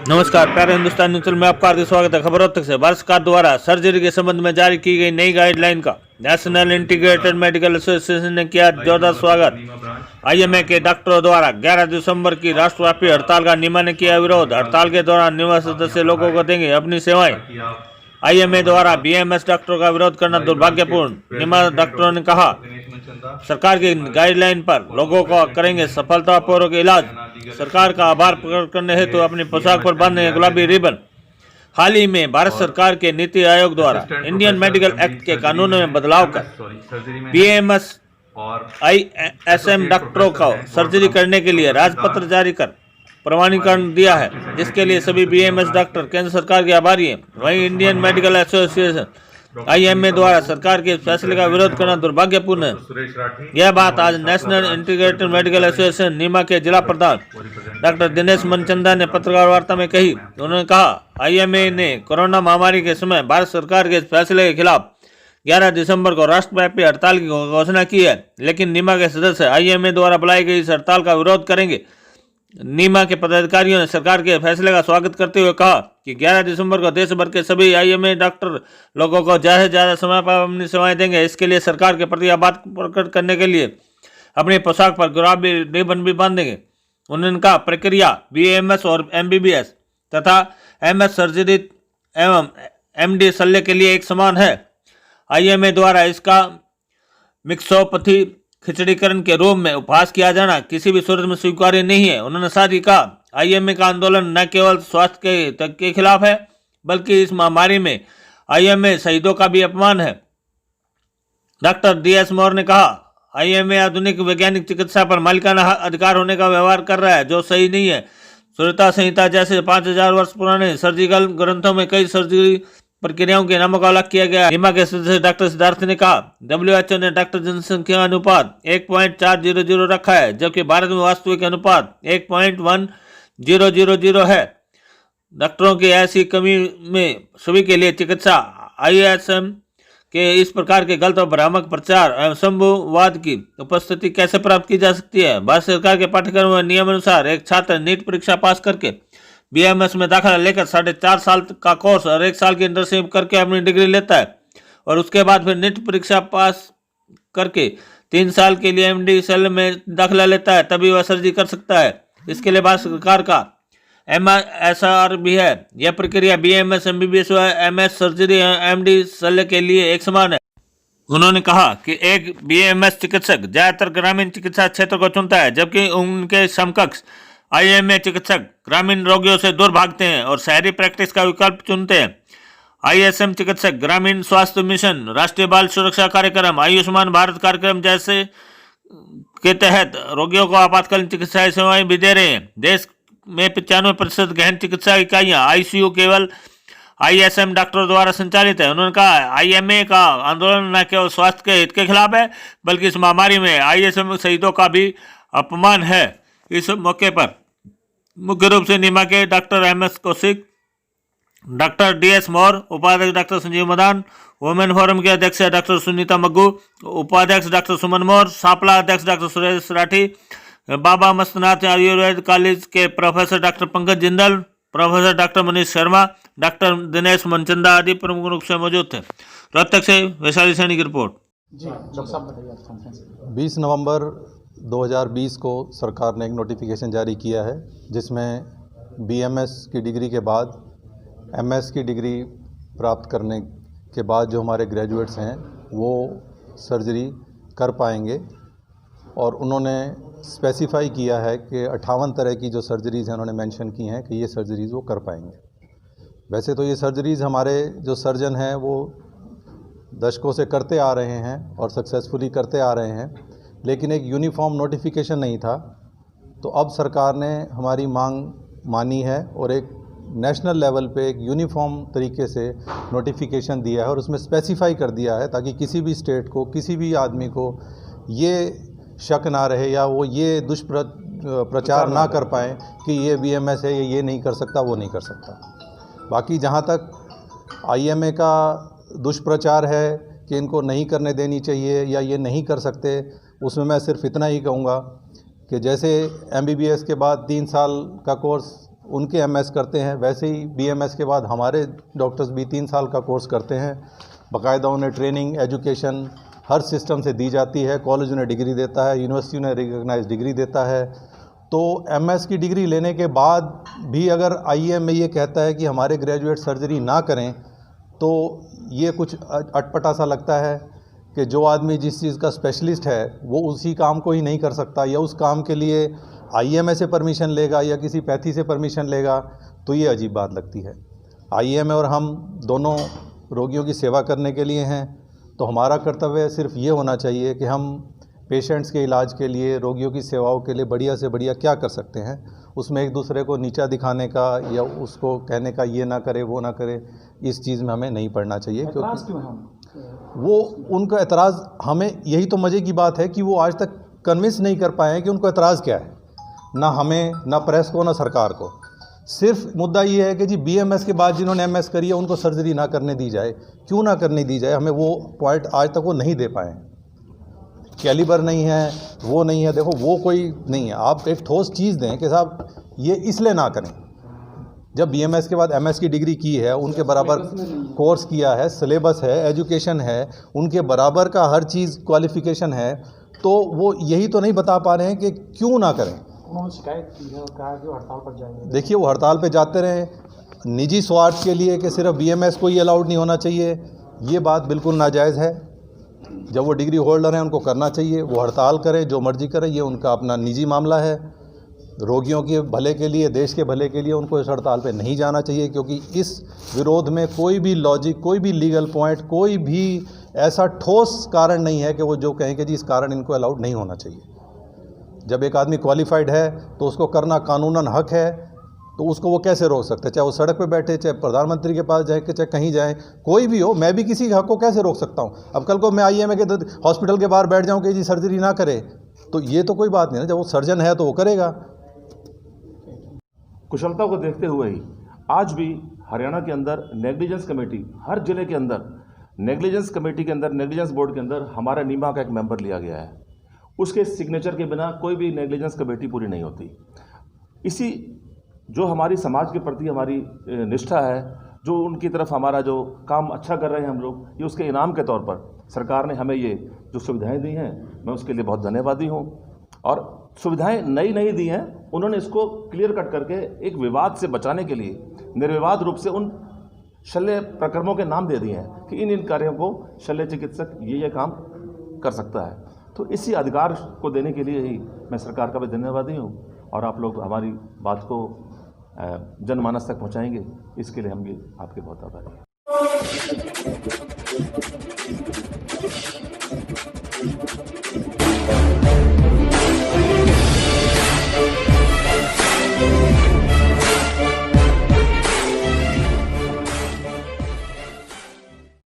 नमस्कार, प्यारे हिंदुस्तान न्यूज़ में आपका हार्दिक स्वागत है। खबरों तक से भारत सरकार द्वारा सर्जरी के संबंध में जारी की गई नई गाइडलाइन का नेशनल इंटीग्रेटेड मेडिकल एसोसिएशन ने किया जोरदार स्वागत। आईएमए के डॉक्टरों द्वारा 11 दिसंबर की राष्ट्रव्यापी हड़ताल का निमा ने किया विरोध। हड़ताल के दौरान निमा सदस्य लोगों को देंगे अपनी सेवाएं। आईएमए द्वारा बीएमएस डॉक्टरों का विरोध करना दुर्भाग्यपूर्ण। निमा डॉक्टरों ने कहा, सरकार की गाइडलाइन पर लोगों को करेंगे सफलतापूर्वक इलाज। सरकार का आभार प्रकट करने हेतु अपनी पोशाक पर बांधे गुलाबी रिबन। हाल ही में भारत सरकार के नीति आयोग द्वारा इंडियन मेडिकल एक्ट के कानूनों में बदलाव कर बीएमएस और आईएसएम डॉक्टरों को सर्जरी करने के लिए राजपत्र जारी कर प्रमाणीकरण दिया है, जिसके लिए सभी बीएमएस डॉक्टर केंद्र सरकार के आभारी हैं। वहीं इंडियन मेडिकल एसोसिएशन आईएमए द्वारा सरकार के फैसले का विरोध करना दुर्भाग्यपूर्ण है। यह बात आज नेशनल इंटीग्रेटेड मेडिकल एसोसिएशन नीमा के जिला प्रधान डॉक्टर दिनेश मनचंदा ने पत्रकार वार्ता में कही। उन्होंने कहा, आईएमए ने कोरोना महामारी के समय भारत सरकार के फैसले के खिलाफ 11 दिसंबर को राष्ट्रव्यापी हड़ताल की घोषणा की है, लेकिन नीमा के सदस्य आईएमए द्वारा बुलाई गई इस हड़ताल का विरोध करेंगे। नीमा के पदाधिकारियों ने सरकार के फैसले का स्वागत करते हुए कहा कि 11 दिसंबर को देश भर के सभी आईएमए डॉक्टर लोगों को ज्यादा समय पर अपनी सेवाएं देंगे। इसके लिए सरकार के प्रति आभार प्रकट करने के लिए अपनी पोशाक पर गुलाबी रिबन भी बांधेंगे। उन्होंने कहा, प्रक्रिया बीएमएस और एमबीबीएस तथा एमएस सर्जरी एवं एमडी शल्य के लिए एक समान है। आईएमए द्वारा इसका मिक्सोपैथी खिचड़ीकरण के रूप में उपहास किया जाना किसी भी सूरत में स्वीकार्य नहीं है। उन्होंने साथ ही कहा, आईएमए का आंदोलन न केवल स्वास्थ्य के खिलाफ है, बल्कि इस महामारी में आईएमए शहीदों का भी अपमान है। डॉक्टर डीएस मौर्य ने कहा, आईएमए आधुनिक वैज्ञानिक चिकित्सा पर मालिकाना अधिकार होने का व्यवहार कर रहा है, जो सही नहीं है। सुरता संहिता जैसे 5000 वर्ष पुराने सर्जिकल ग्रंथों में कई सर्जरी प्रक्रियाओं के नामों का उल्लेख किया गया। नीमा के सदस्य डॉक्टर सिद्धार्थ ने कहा, WHO ने डॉक्टर जनसंख्या अनुपात 1.400 रखा है, जबकि भारत में वास्तविक अनुपात 1.1000 है। डॉक्टरों की ऐसी कमी में सभी के लिए चिकित्सा आईएसएम के इस प्रकार के गलत और भ्रामक प्रचार एवं शंभुवाद की उपस्थिति कैसे प्राप्त की जा सकती है। भारत सरकार के पाठ्यक्रम व नियम अनुसार एक छात्र नीट परीक्षा पास करके बीएमएस में दाखिला लेकर 4.5 साल का कोर्स और 1 साल की इंटर्नशिप करके अपनी डिग्री लेता है और उसके बाद फिर नीट परीक्षा पास करके 3 साल के लिए एमडी सेल में दाखिला लेता है, तभी वह सर्जरी कर सकता है। इसके लिए भारत सरकार का MSR भी है। यह प्रक्रिया बीएमएस, एमबीबीएस व एमएस सर्जरी एमडी सेल के लिए एक समान है। उन्होंने कहा कि एक बीएमएस चिकित्सक ज्यादातर ग्रामीण चिकित्सा क्षेत्र को चुनता है, जबकि उनके समकक्ष आईएमए चिकित्सक ग्रामीण रोगियों से दूर भागते हैं और शहरी प्रैक्टिस का विकल्प चुनते हैं। आईएसएम चिकित्सक ग्रामीण स्वास्थ्य मिशन, राष्ट्रीय बाल सुरक्षा कार्यक्रम, आयुष्मान भारत कार्यक्रम जैसे के तहत रोगियों को आपातकालीन चिकित्सा सेवाएं भी दे रहे हैं। देश में 95% गहन चिकित्सा इकाइयां आईसीयू केवल आईएसएम डॉक्टरों द्वारा संचालित है। उन्होंने कहा, आईएमए का आंदोलन न केवल स्वास्थ्य के हित के खिलाफ है, बल्कि इस महामारी में आईएसएम शहीदों का भी अपमान है। इस मौके पर मुख्य रूप से नीमा के doctor MS Kaushik, doctor DS Maurya, उपाध्यक्ष doctor Sanjeev Madan, women forum के अध्यक्ष डॉक्टर सुनीता मग्गू, उपाध्यक्ष डॉक्टर सुमन मौर्य, सापला अध्यक्ष डॉक्टर सुरेश राठी, बाबा मस्तनाथ आयुर्वेद कॉलेज के professor doctor Pankaj Jindal, professor doctor Manish Sharma, doctor Dinesh Manchanda आदि प्रमुख रूप से मौजूद थे। रोहतक से वैशाली सैनी की रिपोर्ट। जी डॉक्टर साहब बताइए। 20 नवंबर 2020 को सरकार ने एक नोटिफिकेशन जारी किया है, जिसमें BMS की डिग्री के बाद MS की डिग्री प्राप्त करने के बाद जो हमारे ग्रेजुएट्स हैं वो सर्जरी कर पाएंगे। और उन्होंने स्पेसिफाई किया है कि 58 तरह की जो सर्जरीज़ हैं उन्होंने मेंशन की हैं कि ये सर्जरीज़ वो कर पाएंगे। वैसे तो ये सर्जरीज़ हमारे जो सर्जन हैं वो दशकों से करते आ रहे हैं और सक्सेसफुली करते आ रहे हैं, लेकिन एक यूनिफॉर्म नोटिफिकेशन नहीं था। तो अब सरकार ने हमारी मांग मानी है और एक नेशनल लेवल पे एक यूनिफॉर्म तरीके से नोटिफिकेशन दिया है और उसमें स्पेसिफाई कर दिया है, ताकि किसी भी स्टेट को, किसी भी आदमी को ये शक ना रहे या वो ये प्रचार ना कर पाएँ कि ये BMS है, ये नहीं कर सकता, वो नहीं कर सकता। बाकी जहाँ तक IMA का दुष्प्रचार है कि इनको नहीं करने देनी चाहिए या ये नहीं कर सकते, उसमें मैं सिर्फ इतना ही कहूँगा कि जैसे MBBS के बाद 3 साल का कोर्स उनके MS करते हैं, वैसे ही BMS के बाद हमारे डॉक्टर्स भी 3 साल का कोर्स करते हैं। बाकायदा उन्हें ट्रेनिंग, एजुकेशन हर सिस्टम से दी जाती है। कॉलेज उन्हें डिग्री देता है, यूनिवर्सिटी उन्हें रिकॉग्नाइज डिग्री देता है। तो MS की डिग्री लेने के बाद भी अगर IMA ये कहता है कि हमारे ग्रेजुएट सर्जरी ना करें, तो ये कुछ अटपटा सा लगता है कि जो आदमी जिस चीज़ का स्पेशलिस्ट है वो उसी काम को ही नहीं कर सकता या उस काम के लिए IMA से परमिशन लेगा या किसी पैथी से परमिशन लेगा, तो ये अजीब बात लगती है। IMA और हम दोनों रोगियों की सेवा करने के लिए हैं, तो हमारा कर्तव्य सिर्फ ये होना चाहिए कि हम पेशेंट्स के इलाज के लिए, रोगियों की सेवाओं के लिए बढ़िया से बढ़िया क्या कर सकते हैं, उसमें एक दूसरे को नीचा दिखाने का या उसको कहने का ये ना करे, वो ना करे, इस चीज़ में हमें नहीं पड़ना चाहिए। क्योंकि वो उनका एतराज़, हमें यही तो मज़े की बात है कि वो आज तक कन्विंस नहीं कर पाए हैं कि उनको एतराज़ क्या है, ना हमें, ना प्रेस को, ना सरकार को। सिर्फ मुद्दा ये है कि जी BMS के बाद जिन्होंने MS करी है उनको सर्जरी ना करने दी जाए। क्यों ना करने दी जाए, हमें वो पॉइंट आज तक वो नहीं दे पाए। कैलिबर नहीं है, वो नहीं है, देखो वो कोई नहीं है। आप एक ठोस चीज़ दें कि साहब ये इसलिए ना करें। जब BMS के बाद MS की डिग्री की है, उनके बराबर कोर्स किया है, सिलेबस है, एजुकेशन है, उनके बराबर का हर चीज़ क्वालिफ़िकेशन है, तो वो यही तो नहीं बता पा रहे हैं कि क्यों ना करें। उन्होंने शिकायत की है और कहा कि वो हड़ताल पर जाएंगे। देखिए, वो हड़ताल पे जाते रहें निजी स्वार्थ के लिए कि सिर्फ BMS को ही अलाउड नहीं होना चाहिए, ये बात बिल्कुल नाजायज़ है। जब वो डिग्री होल्डर हैं उनको करना चाहिए, वो हड़ताल करें, जो मर्जी करें, ये उनका अपना निजी मामला है। रोगियों के भले के लिए, देश के भले के लिए उनको इस हड़ताल पे नहीं जाना चाहिए, क्योंकि इस विरोध में कोई भी लॉजिक, कोई भी लीगल पॉइंट, कोई भी ऐसा ठोस कारण नहीं है कि वो जो कहें कि जी इस कारण इनको अलाउड नहीं होना चाहिए। जब एक आदमी क्वालिफाइड है तो उसको करना कानूनन हक है, तो उसको वो कैसे रोक सकते हैं? चाहे वो सड़क पे बैठे, चाहे प्रधानमंत्री के पास जाए, चाहे कहीं जाए, कोई भी हो, मैं भी किसी के हक को कैसे रोक सकता हूँ? अब कल को मैं IMA के हॉस्पिटल के बाहर बैठ जाऊँ कि जी सर्जरी ना करे, तो ये तो कोई बात नहीं ना। जब वो सर्जन है तो वो करेगा। कुशलता को देखते हुए ही आज भी हरियाणा के अंदर नेग्लिजेंस कमेटी, हर जिले के अंदर नेग्लिजेंस कमेटी के अंदर, नेग्लिजेंस बोर्ड के अंदर हमारा नीमा का एक मेंबर लिया गया है। उसके सिग्नेचर के बिना कोई भी नेग्लिजेंस कमेटी पूरी नहीं होती। इसी जो हमारी समाज के प्रति हमारी निष्ठा है, जो उनकी तरफ हमारा जो काम अच्छा कर रहे हैं हम लोग, ये उसके इनाम के तौर पर सरकार ने हमें ये जो सुविधाएं दी हैं, मैं उसके लिए बहुत धन्यवादी हूँ। और सुविधाएं नई दी हैं, उन्होंने इसको क्लियर कट करके एक विवाद से बचाने के लिए निर्विवाद रूप से उन शल्य प्रकरणों के नाम दे दिए हैं कि इन कार्यों को शल्य चिकित्सक ये काम कर सकता है। तो इसी अधिकार को देने के लिए ही मैं सरकार का भी धन्यवादी हूँ, और आप लोग हमारी बात को जनमानस तक पहुँचाएंगे, इसके लिए हम भी आपके बहुत आभारी हैं।